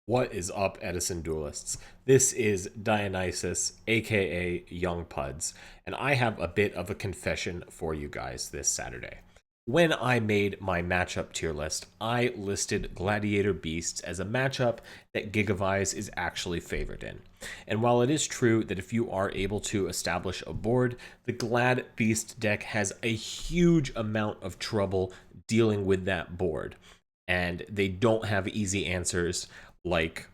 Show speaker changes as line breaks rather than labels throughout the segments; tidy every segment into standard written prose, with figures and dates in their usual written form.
What is up, Edison Duelists? This is Dionysus, aka Young Puds, and I have a bit of a confession for you guys this Saturday. When I made my matchup tier list, I listed Gladiator Beasts as a matchup that Gigavise is actually favored in. And while it is true that if you are able to establish a board, the Glad Beast deck has a huge amount of trouble dealing with that board. And they don't have easy answers like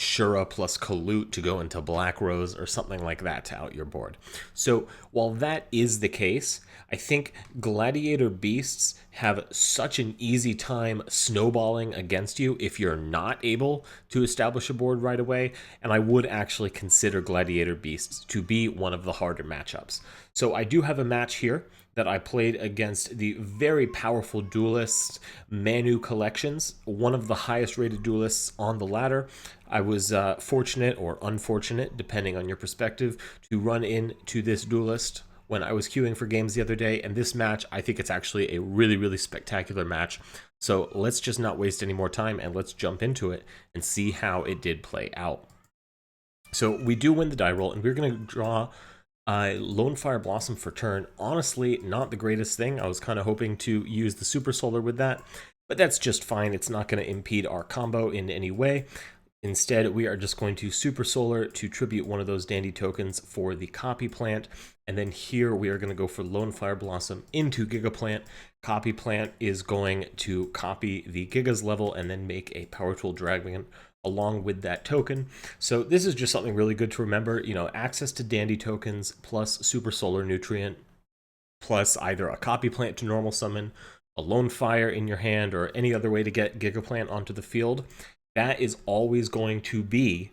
Shura plus Kalut to go into Black Rose or something like that to out your board. So while that is the case, I think Gladiator Beasts have such an easy time snowballing against you if you're not able to establish a board right away, and I would actually consider Gladiator Beasts to be one of the harder matchups. So I do have a match here that I played against the very powerful duelist Manu Collections, one of the highest rated duelists on the ladder. I was fortunate or unfortunate, depending on your perspective, to run into this duelist when I was queuing for games the other day, and this match, I think it's actually a really, really spectacular match. So let's just not waste any more time and let's jump into it and see how it did play out. So we do win the die roll, and we're going to draw Lonefire Blossom for turn. Honestly, not the greatest thing. I was kind of hoping to use the Super Solar with that, but that's just fine. It's not going to impede our combo in any way. Instead, we are just going to Super Solar to tribute one of those dandy tokens for the Copy Plant. And then here we are going to go for Lonefire Blossom into Gigaplant. Copy Plant is going to copy the Giga's level and then make a Power Tool Dragon along with that token. So this is just something really good to remember. You know, access to dandy tokens plus Super Solar Nutrient plus either a Copy Plant to normal summon, a Lonefire in your hand, or any other way to get Gigaplant onto the field. That is always going to be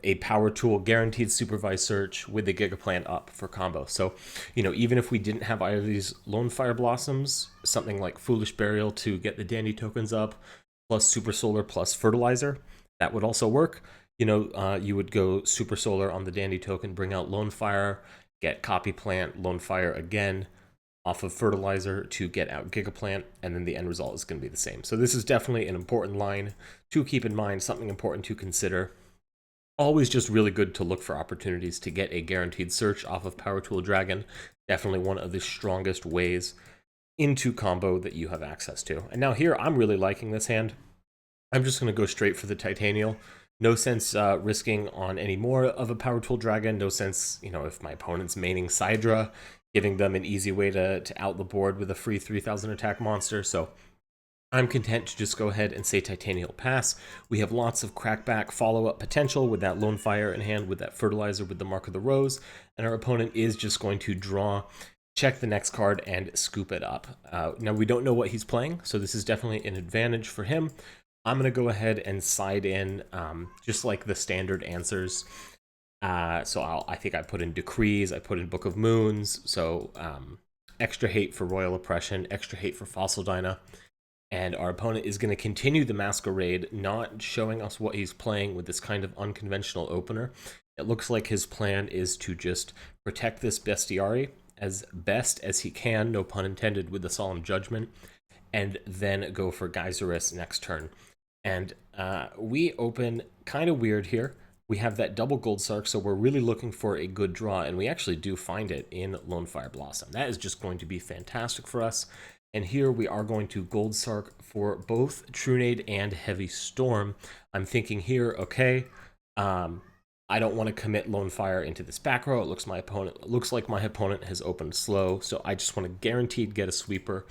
a power tool guaranteed supervised search with the Gigaplant up for combo. So, you know, even if we didn't have either of these Lonefire Blossoms, something like Foolish Burial to get the dandy tokens up, plus Super Solar plus Fertilizer, that would also work. You know, you would go Super Solar on the dandy token, bring out Lonefire, get Copy Plant, Lonefire again, off of Fertilizer to get out Gigaplant, and then the end result is going to be the same. So this is definitely an important line to keep in mind, something important to consider. Always just really good to look for opportunities to get a guaranteed search off of Power Tool Dragon. Definitely one of the strongest ways into combo that you have access to. And now here, I'm really liking this hand. I'm just going to go straight for the Titanial. No sense risking on any more of a Power Tool Dragon. No sense, you know, if my opponent's maining Sidra, giving them an easy way to out the board with a free 3000 attack monster. So I'm content to just go ahead and say Titanial pass. We have lots of crackback follow-up potential with that Lonefire in hand, with that Fertilizer, with the Mark of the Rose, and our opponent is just going to draw, check the next card, and scoop it up. Now, we don't know what he's playing, so this is definitely an advantage for him. I'm going to go ahead and side in just like the standard answers. I think I put in Decrees, I put in Book of Moons, so extra hate for Royal Oppression, extra hate for Fossil Dyna. And our opponent is going to continue the Masquerade, not showing us what he's playing with this kind of unconventional opener. It looks like his plan is to just protect this Bestiary as best as he can, no pun intended, with the Solemn Judgment, and then go for Geyserus next turn. And we open kind of weird here. We have that double Gold Sark, so we're really looking for a good draw, and we actually do find it in Lonefire Blossom. That is just going to be fantastic for us. And here we are going to Gold Sark for both Trunade and Heavy Storm. I'm thinking here, okay, I don't want to commit Lonefire into this back row. It looks like my opponent has opened slow, so I just want to guaranteed get a sweeper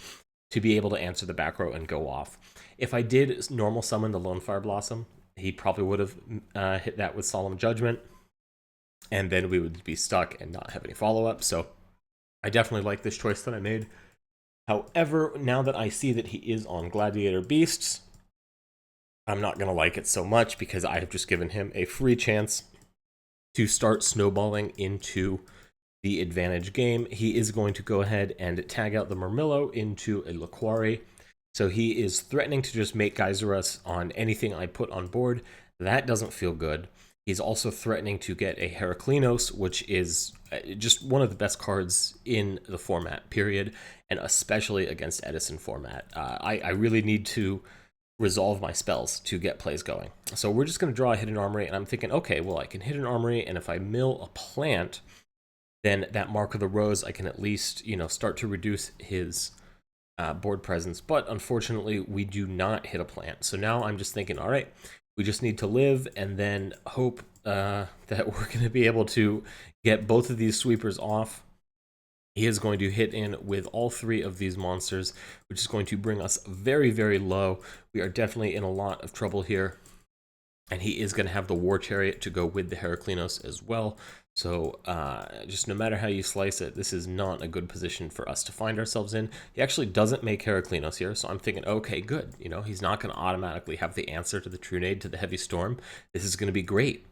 to be able to answer the back row and go off. If I did normal summon the Lonefire Blossom, he probably would have hit that with Solemn Judgment, and then we would be stuck and not have any follow-up. So I definitely like this choice that I made. However, now that I see that he is on Gladiator Beasts, I'm not going to like it so much because I have just given him a free chance to start snowballing into the advantage game. He is going to go ahead and tag out the Murmillo into a Laquari. So he is threatening to just make Geyserus on anything I put on board. That doesn't feel good. He's also threatening to get a Heraclinos, which is just one of the best cards in the format, period, and especially against Edison format. I really need to resolve my spells to get plays going. So we're just going to draw a hidden armory, and I'm thinking, okay, well, I can hit an armory, and if I mill a plant, then that Mark of the Rose, I can at least, start to reduce his board presence. But unfortunately, we do not hit a plant. So now I'm just thinking, all right, we just need to live and then hope that we're going to be able to get both of these sweepers off. He is going to hit in with all 3 of these monsters, which is going to bring us very, very low. We are definitely in a lot of trouble here. And he is going to have the War Chariot to go with the Heraclinos as well. So just no matter how you slice it, this is not a good position for us to find ourselves in. He actually doesn't make Heraclinos here, so I'm thinking, okay, good. He's not going to automatically have the answer to the Trunade, to the Heavy Storm. This is going to be great.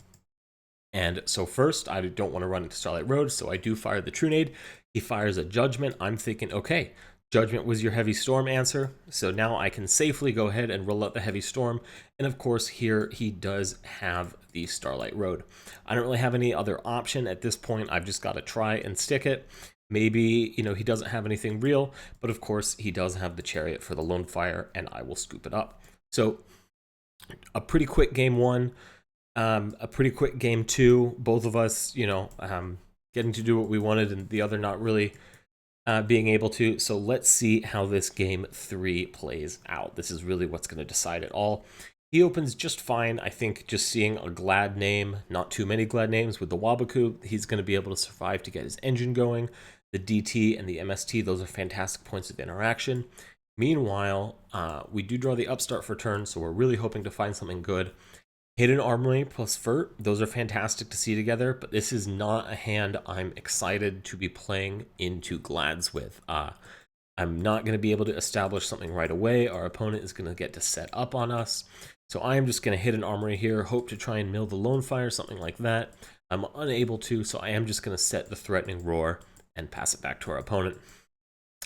And so first, I don't want to run into Starlight Road, so I do fire the Trunade. He fires a Judgment. I'm thinking, okay, Judgment was your Heavy Storm answer, so now I can safely go ahead and roll out the Heavy Storm. And of course, here he does have the Starlight Road. I don't really have any other option at this point. I've just got to try and stick it. Maybe, he doesn't have anything real, but of course, he does have the Chariot for the Lonefire, and I will scoop it up. So, a pretty quick game 1. A pretty quick game 2, both of us, getting to do what we wanted and the other not really being able to. So let's see how this game 3 plays out. This is really what's going to decide it all. He opens just fine. I think just seeing a Glad name, not too many Glad names with the Wabaku, he's going to be able to survive to get his engine going. The DT and the MST, those are fantastic points of interaction. Meanwhile, we do draw the Upstart for turn, so we're really hoping to find something good. Hidden Armory plus Furt, those are fantastic to see together, but this is not a hand I'm excited to be playing into Glads with. I'm not going to be able to establish something right away. Our opponent is going to get to set up on us. So I am just going to hit an Armory here, hope to try and mill the Lonefire, something like that. I'm unable to, so I am just going to set the Threatening Roar and pass it back to our opponent.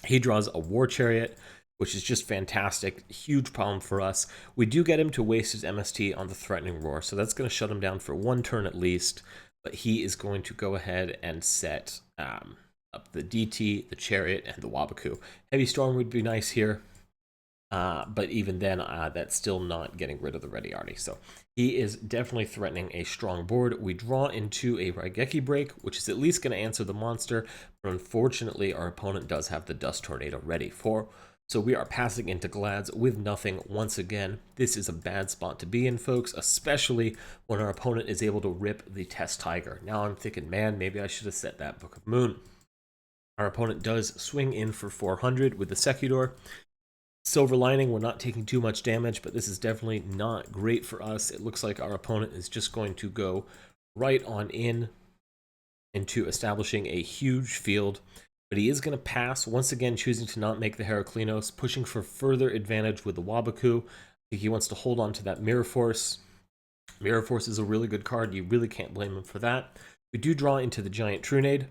He draws a War Chariot, which is just fantastic. Huge problem for us. We do get him to waste his MST on the Threatening Roar, so that's going to shut him down for 1 turn at least, but he is going to go ahead and set up the DT, the Chariot, and the Wabaku. Heavy Storm would be nice here, but even then, that's still not getting rid of the Ready Arty. So he is definitely threatening a strong board. We draw into a Raigeki Break, which is at least going to answer the monster, but unfortunately, our opponent does have the Dust Tornado ready for. So we are passing into Glads with nothing once again. This is a bad spot to be in, folks, especially when our opponent is able to rip the Test Tiger. Now I'm thinking, man, maybe I should have set that Book of Moon. Our opponent does swing in for 400 with the Secutor. Silver lining, we're not taking too much damage, but this is definitely not great for us. It looks like our opponent is just going to go right on in into establishing a huge field. But he is going to pass, once again choosing to not make the Heraclinos, pushing for further advantage with the Wabaku. I think he wants to hold on to that Mirror Force. Mirror Force is a really good card. You really can't blame him for that. We do draw into the Giant Trunade,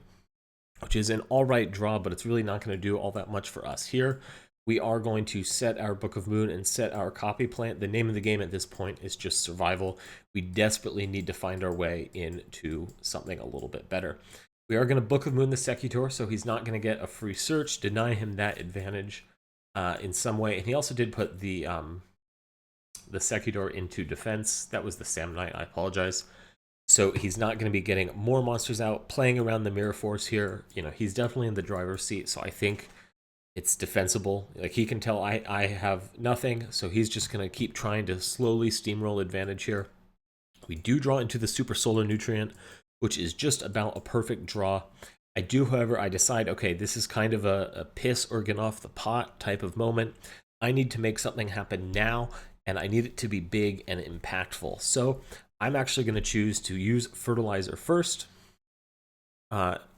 which is an alright draw, but it's really not going to do all that much for us here. We are going to set our Book of Moon and set our Copy Plant. The name of the game at this point is just survival. We desperately need to find our way into something a little bit better. We are going to Book of Moon the Secutor, so he's not going to get a free search, deny him that advantage in some way. And he also did put the Secutor into defense. That was the Sam Knight, I apologize. So he's not going to be getting more monsters out, playing around the Mirror Force here. He's definitely in the driver's seat, so I think it's defensible. Like, he can tell I have nothing, so he's just going to keep trying to slowly steamroll advantage here. We do draw into the Super Solar Nutrient, which is just about a perfect draw. I do, however, I decide, okay, this is kind of a piss or get off the pot type of moment. I need to make something happen now, and I need it to be big and impactful. So I'm actually going to choose to use Fertilizer first.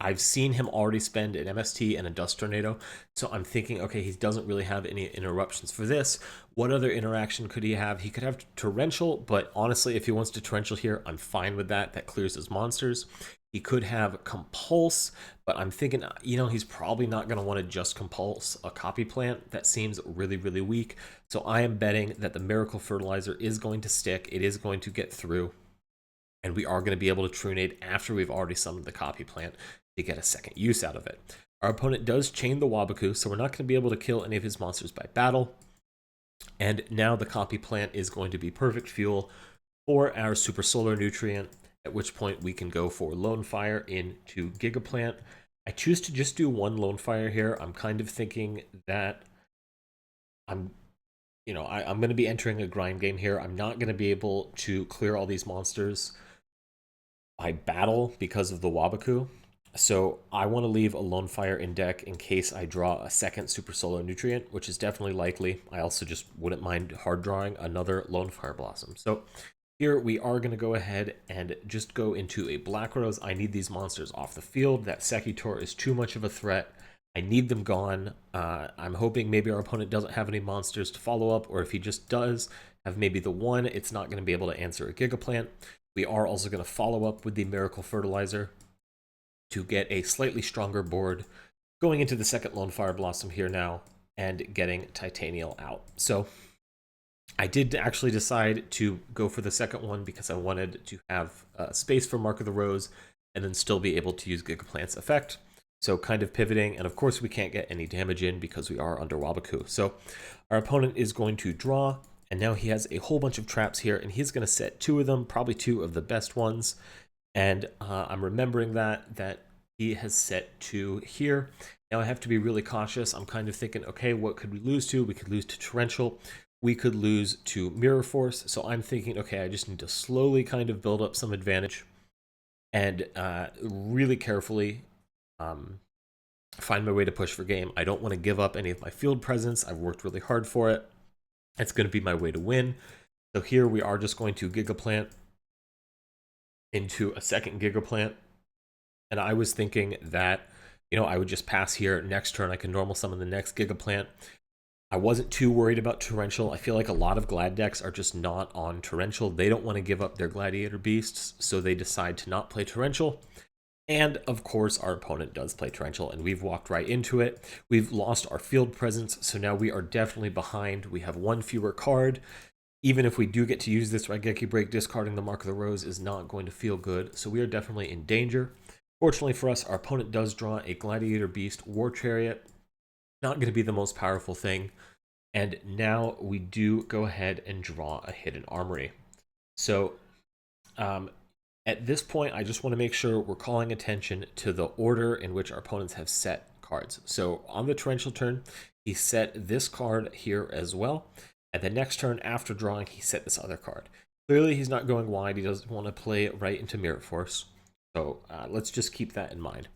I've seen him already spend an MST and a Dust Tornado, so I'm thinking, okay, he doesn't really have any interruptions for this. What other interaction could he have? He could have Torrential, but honestly, if he wants to Torrential here, I'm fine with that. That clears his monsters. He could have Compulse, but I'm thinking, he's probably not going to want to just Compulse a Copy Plant. That seems really, really weak. So I am betting that the Miracle Fertilizer is going to stick. It is going to get through. And we are going to be able to Trunade after we've already summoned the Copy Plant to get a second use out of it. Our opponent does chain the Wabaku, so we're not going to be able to kill any of his monsters by battle. And now the copy plant is going to be perfect fuel for our super solar nutrient, at which point we can go for Lonefire into Gigaplant. I choose to just do one Lonefire here. I'm kind of thinking that I'm I'm going to be entering a grind game here. I'm not going to be able to clear all these monsters by battle because of the Wabaku. So I want to leave a Lonefire in deck in case I draw a second Super Solar Nutrient, which is definitely likely. I also just wouldn't mind hard drawing another Lonefire Blossom. So here we are going to go ahead and just go into a Black Rose. I need these monsters off the field. That Sekitor is too much of a threat. I need them gone. I'm hoping maybe our opponent doesn't have any monsters to follow up, or if he just does have maybe the one, it's not going to be able to answer a Gigaplant. We are also going to follow up with the Miracle Fertilizer to get a slightly stronger board, going into the second Lonefire Blossom here now, and getting Titanial out. So I did actually decide to go for the second one because I wanted to have space for Mark of the Rose and then still be able to use Gigaplant's effect. So kind of pivoting, and of course we can't get any damage in because we are under Wabaku. So our opponent is going to draw, and now he has a whole bunch of traps here, and he's going to set two of them, probably two of the best ones. And I'm remembering that he has set two here. Now I have to be really cautious. I'm kind of thinking, okay, what could we lose to? We could lose to Torrential. We could lose to Mirror Force. So I'm thinking, okay, I just need to slowly kind of build up some advantage and really carefully find my way to push for game. I don't want to give up any of my field presence. I've worked really hard for it. It's going to be my way to win. So here we are just going to Gigaplant into a second Gigaplant. And I was thinking that, I would just pass here. Next turn, I can normal summon the next Gigaplant. I wasn't too worried about Torrential. I feel like a lot of Glad decks are just not on Torrential. They don't want to give up their Gladiator Beasts, so they decide to not play Torrential. And of course, our opponent does play Torrential, and we've walked right into it. We've lost our field presence, so now we are definitely behind. We have one fewer card. Even if we do get to use this Raigeki Break, discarding the Mark of the Rose is not going to feel good, so we are definitely in danger. Fortunately for us, our opponent does draw a Gladiator Beast War Chariot. Not going to be the most powerful thing. And now we do go ahead and draw a Hidden Armory. So at this point, I just want to make sure we're calling attention to the order in which our opponents have set cards. So on the Torrential turn, he set this card here as well. And the next turn after drawing, he set this other card. Clearly, he's not going wide. He doesn't want to play right into Mirror Force. So let's just keep that in mind.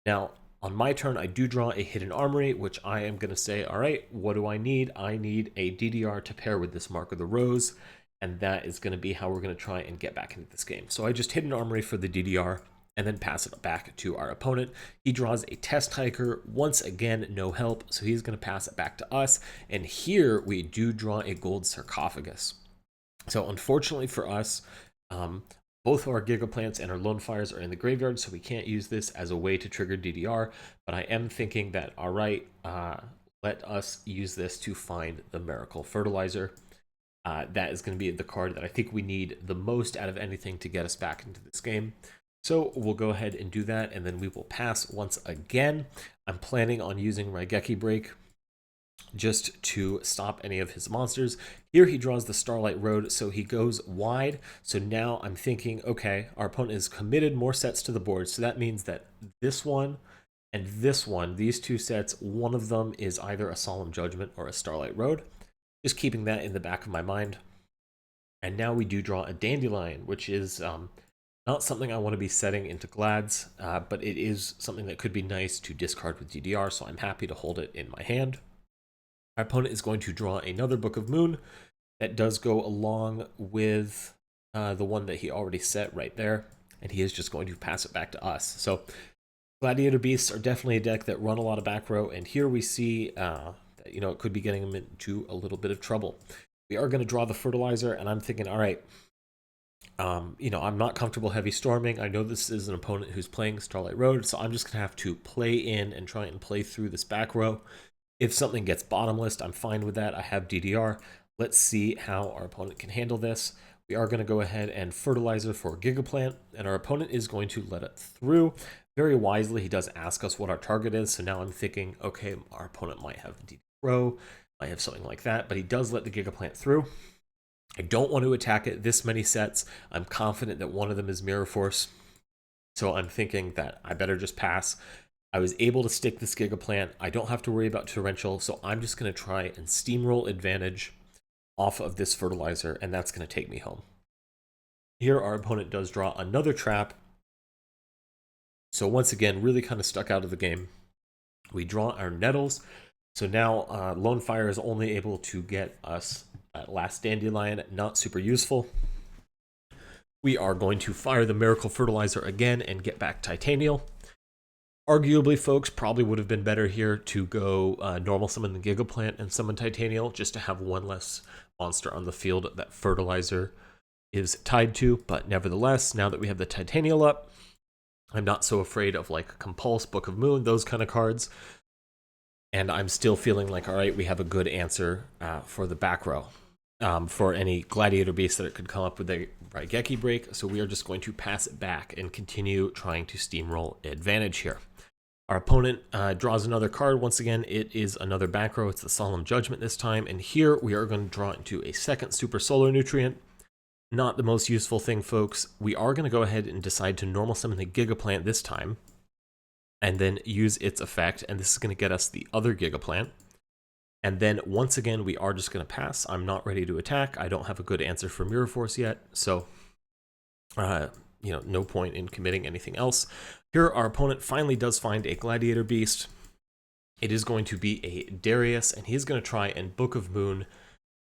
Now, on my turn, I do draw a Hidden Armory, which I am going to say, all right, what do I need? I need a DDR to pair with this Mark of the Rose, and that is going to be how we're going to try and get back into this game. So I just Hidden Armory for the DDR, and then pass it back to our opponent. He draws a Test Hiker, once again, no help, so he's going to pass it back to us, and here we do draw a Gold Sarcophagus. So unfortunately for us, both our Gigaplants and our Lonefires are in the graveyard, so we can't use this as a way to trigger DDR, but I am thinking that, all right, let us use this to find the Miracle Fertilizer. That is going to be the card that I think we need the most out of anything to get us back into this game. So we'll go ahead and do that, and then we will pass once again. I'm planning on using Raigeki Break just to stop any of his monsters. Here he draws the Starlight Road, so he goes wide. So now I'm thinking, okay, our opponent has committed more sets to the board, so that means that this one and this one, these two sets, one of them is either a Solemn Judgment or a Starlight Road. Just keeping that in the back of my mind. And now we do draw a Dandelion, which is not something I want to be setting into Glads, but it is something that could be nice to discard with DDR, so I'm happy to hold it in my hand. Our opponent is going to draw another Book of Moon that does go along with the one that he already set right there, and he is just going to pass it back to us. So Gladiator Beasts are definitely a deck that run a lot of back row, and here we see that it could be getting them into a little bit of trouble. We are going to draw the Fertilizer, and I'm thinking, all right, I'm not comfortable heavy storming. I know this is an opponent who's playing Starlight Road, so I'm just going to have to play in and try and play through this back row. If something gets bottomless, I'm fine with that. I have DDR. Let's see how our opponent can handle this. We are going to go ahead and Fertilizer for Gigaplant, and our opponent is going to let it through. Very wisely, he does ask us what our target is, so now I'm thinking, okay, our opponent might have DD Row. I have something like that, but he does let the Gigaplant through. I don't want to attack it this many sets. I'm confident that one of them is Mirror Force, so I'm thinking that I better just pass. I was able to stick this Gigaplant. I don't have to worry about Torrential, so I'm just going to try and steamroll advantage off of this Fertilizer, and that's going to take me home. Here, our opponent does draw another trap. So once again, really kind of stuck out of the game. We draw our Nettles. So now Lonefire is only able to get us that last Dandelion, not super useful. We are going to fire the Miracle Fertilizer again and get back Titanial. Arguably, folks, probably would have been better here to go normal summon the Gigaplant and summon Titanial, just to have one less monster on the field that Fertilizer is tied to. But nevertheless, now that we have the Titanial up, I'm not so afraid of like Compulse, Book of Moon, those kind of cards. And I'm still feeling like, all right, we have a good answer for the back row. For any Gladiator Beast that it could come up with a Raigeki break. So we are just going to pass it back and continue trying to steamroll advantage here. Our opponent draws another card. Once again, it is another back row. It's the Solemn Judgment this time. And here we are going to draw into a second Super Solar Nutrient. Not the most useful thing, folks. We are going to go ahead and decide to normal summon the Gigaplant this time, and then use its effect. And this is going to get us the other Gigaplant. And then once again, we are just going to pass. I'm not ready to attack. I don't have a good answer for Mirror Force yet. So, no point in committing anything else. Here, our opponent finally does find a Gladiator Beast. It is going to be a Darius, and he's going to try and Book of Moon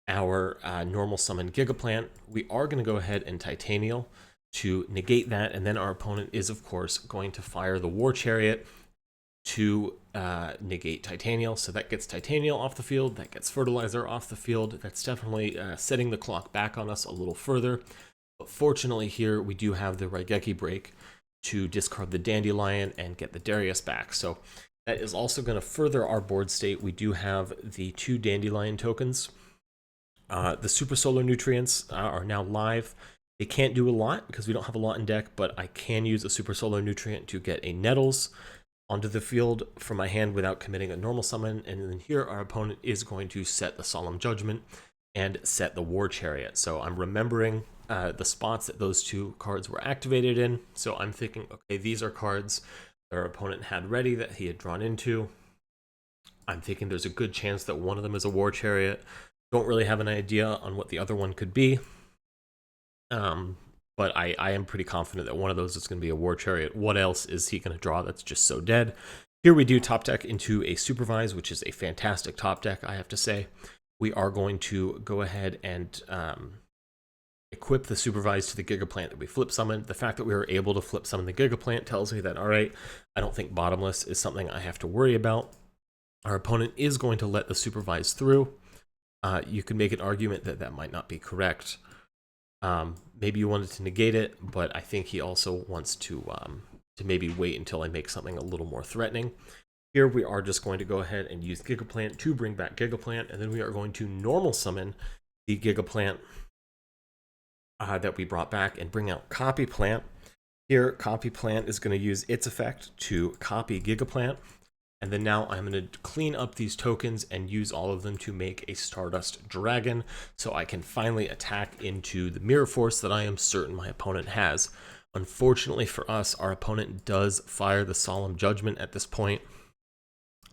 our normal summon Gigaplant. We are going to go ahead and Titanial to negate that, and then our opponent is, of course, going to fire the War Chariot to negate Titanial. So that gets Titanial off the field, that gets Fertilizer off the field. That's definitely setting the clock back on us a little further. But fortunately here, we do have the Raigeki break to discard the Dandelion and get the Darius back. So that is also going to further our board state. We do have the 2 Dandelion tokens. The Super Solar Nutrients are now live. They can't do a lot because we don't have a lot in deck, but I can use a Super Solar Nutrient to get a Nettles onto the field from my hand without committing a normal summon. And then here our opponent is going to set the Solemn Judgment and set the War Chariot. So I'm remembering the spots that those 2 cards were activated in. So I'm thinking, okay, these are cards that our opponent had ready that he had drawn into. I'm thinking there's a good chance that one of them is a War Chariot. Don't really have an idea on what the other one could be. But I am pretty confident that one of those is going to be a War Chariot. What else is he going to draw that's just so dead? Here we do top deck into a Supervise, which is a fantastic top deck, I have to say. We are going to go ahead and equip the Supervise to the Gigaplant that we flip summoned. The fact that we were able to flip summon the Gigaplant tells me that, all right, I don't think Bottomless is something I have to worry about. Our opponent is going to let the Supervise through. You could make an argument that that might not be correct. Maybe you wanted to negate it, but I think he also wants to maybe wait until I make something a little more threatening. Here we are just going to go ahead and use Gigaplant to bring back Gigaplant, and then we are going to normal summon the Gigaplant that we brought back and bring out Copy Plant. Here, Copy Plant is going to use its effect to copy Gigaplant. And then now I'm going to clean up these tokens and use all of them to make a Stardust Dragon so I can finally attack into the Mirror Force that I am certain my opponent has. Unfortunately for us, our opponent does fire the Solemn Judgment at this point.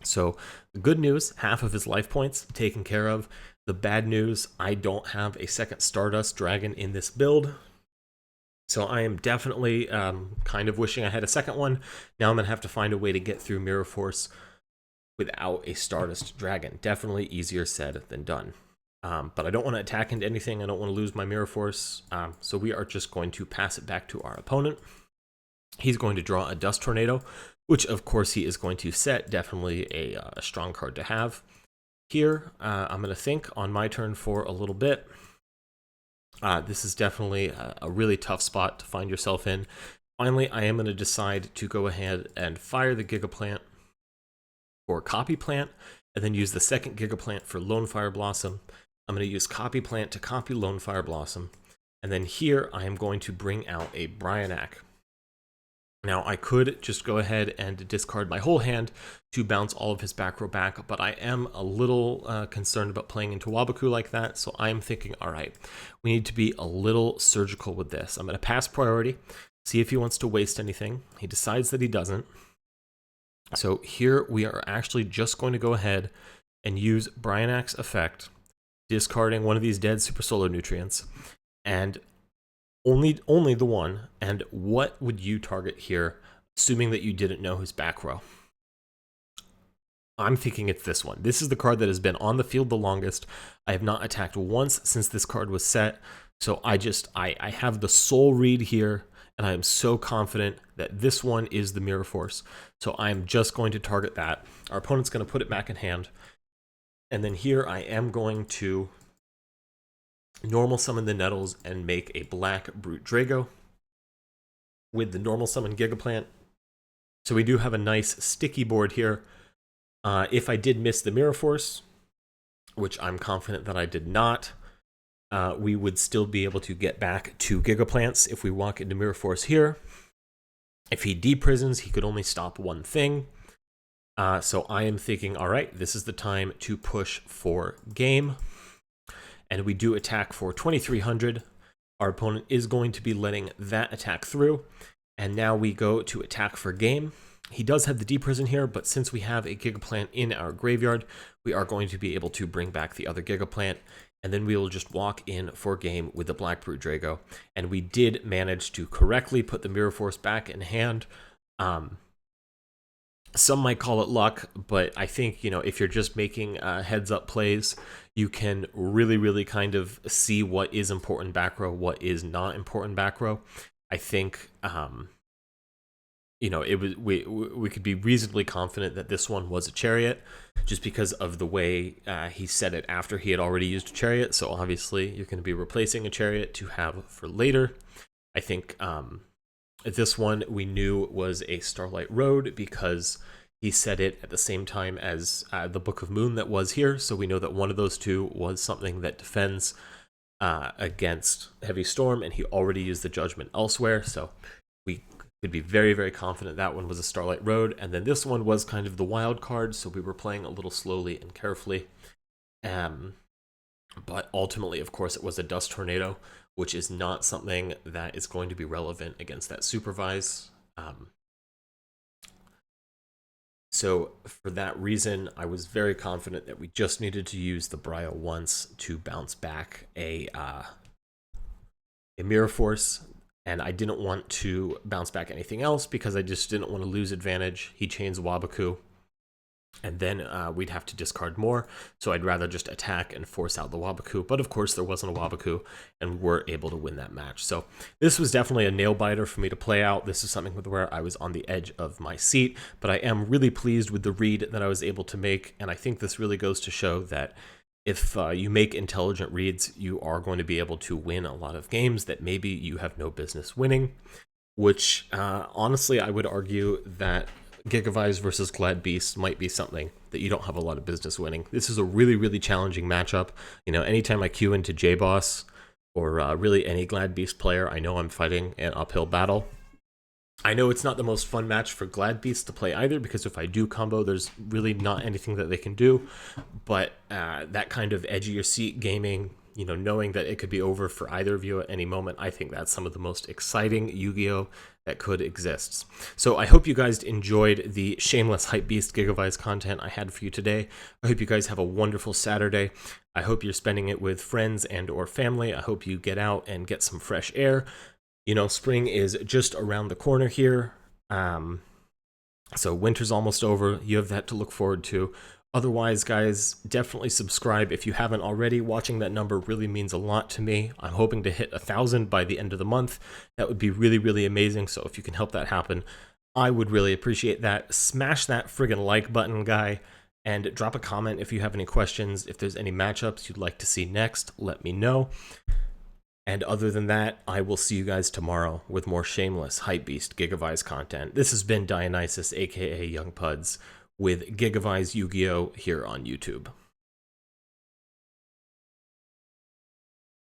So the good news, half of his life points taken care of. The bad news, I don't have a second Stardust Dragon in this build. So I am definitely kind of wishing I had a second one. Now I'm going to have to find a way to get through Mirror Force without a Stardust Dragon. Definitely easier said than done. But I don't want to attack into anything. I don't want to lose my Mirror Force. So we are just going to pass it back to our opponent. He's going to draw a Dust Tornado, which of course he is going to set. Definitely a strong card to have. Here, I'm going to think on my turn for a little bit. This is definitely a really tough spot to find yourself in. Finally, I am going to decide to go ahead and fire the Gigaplant for Copy Plant, and then use the second Gigaplant for Lonefire Blossom. I'm going to use Copy Plant to copy Lonefire Blossom, and then here I am going to bring out a Brionac. Now, I could just go ahead and discard my whole hand to bounce all of his back row back, but I am a little concerned about playing into Waboku like that, so I'm thinking, all right, we need to be a little surgical with this. I'm going to pass priority, see if he wants to waste anything. He decides that he doesn't. So here we are actually just going to go ahead and use Bryanac's effect, discarding one of these dead super solar nutrients, and only the one. And what would you target here, assuming that you didn't know his back row? I'm thinking it's this one. This is the card that has been on the field the longest. I have not attacked once since this card was set. So I have the soul read here, and I am so confident that this one is the Mirror Force. So I'm just going to target that. Our opponent's going to put it back in hand. And then here I am going to normal summon the Nettles and make a black Brute Drago with the normal summon Gigaplant. So we do have a nice sticky board here. If I did miss the Mirror Force, which I'm confident that I did not, we would still be able to get back to Gigaplants if we walk into Mirror Force here. If he deprisons, he could only stop one thing. So I am thinking, all right, this is the time to push for game. And we do attack for 2,300. Our opponent is going to be letting that attack through. And now we go to attack for game. He does have the deprison here, but since we have a Gigaplant in our graveyard, we are going to be able to bring back the other Gigaplant. And then we will just walk in for game with the Black Brute Drago. And we did manage to correctly put the Mirror Force back in hand. Some might call it luck, but I think, you know, if you're just making heads-up plays, you can really kind of see what is important back row, what is not important back row. I think, you know, we could be reasonably confident that this one was a Chariot, just because of the way he said it after he had already used a Chariot. So obviously, you're going to be replacing a Chariot to have for later. I think this one we knew was a Starlight Road because he said it at the same time as the Book of Moon that was here. So we know that one of those two was something that defends against Heavy Storm, and he already used the Judgment elsewhere. So we could be very confident that one was a Starlight Road. And then this one was kind of the wild card, so we were playing a little slowly and carefully. But ultimately, of course, it was a Dust Tornado, which is not something that is going to be relevant against that Supervise. So for that reason, I was very confident that we just needed to use the Brio once to bounce back a Mirror Force, and I didn't want to bounce back anything else because I just didn't want to lose advantage. He chains Waboku, and then we'd have to discard more, so I'd rather just attack and force out the Waboku. But of course, there wasn't a Waboku, and we were able to win that match. So this was definitely a nail-biter for me to play out. This is something where I was on the edge of my seat, but I am really pleased with the read that I was able to make, and I think this really goes to show that if you make intelligent reads, you are going to be able to win a lot of games that maybe you have no business winning, which honestly, I would argue that Gigavise versus Glad Beast might be something that you don't have a lot of business winning. This is a really challenging matchup. You know, anytime I queue into J-Boss or really any Glad Beast player, I know I'm fighting an uphill battle. I know it's not the most fun match for Glad Beast to play either, because if I do combo, there's really not anything that they can do. But that kind of edge of your seat gaming, you know, knowing that it could be over for either of you at any moment, I think that's some of the most exciting Yu-Gi-Oh! That could exist. So I hope you guys enjoyed the shameless Hype Beast Gigavise content I had for you today. I hope you guys have a wonderful Saturday. I hope you're spending it with friends and or family. I hope you get out and get some fresh air. You know, spring is just around the corner here. So winter's almost over. You have that to look forward to. Otherwise, guys, definitely subscribe if you haven't already. Watching that number really means a lot to me. I'm hoping to hit 1,000 by the end of the month. That would be really amazing. So if you can help that happen, I would really appreciate that. Smash that friggin' like button, guy, and drop a comment if you have any questions. If there's any matchups you'd like to see next, let me know. And other than that, I will see you guys tomorrow with more shameless Hype Beast Gigavise content. This has been Dionysus, aka Young Puds, with Gigavise Yu-Gi-Oh! Here on YouTube.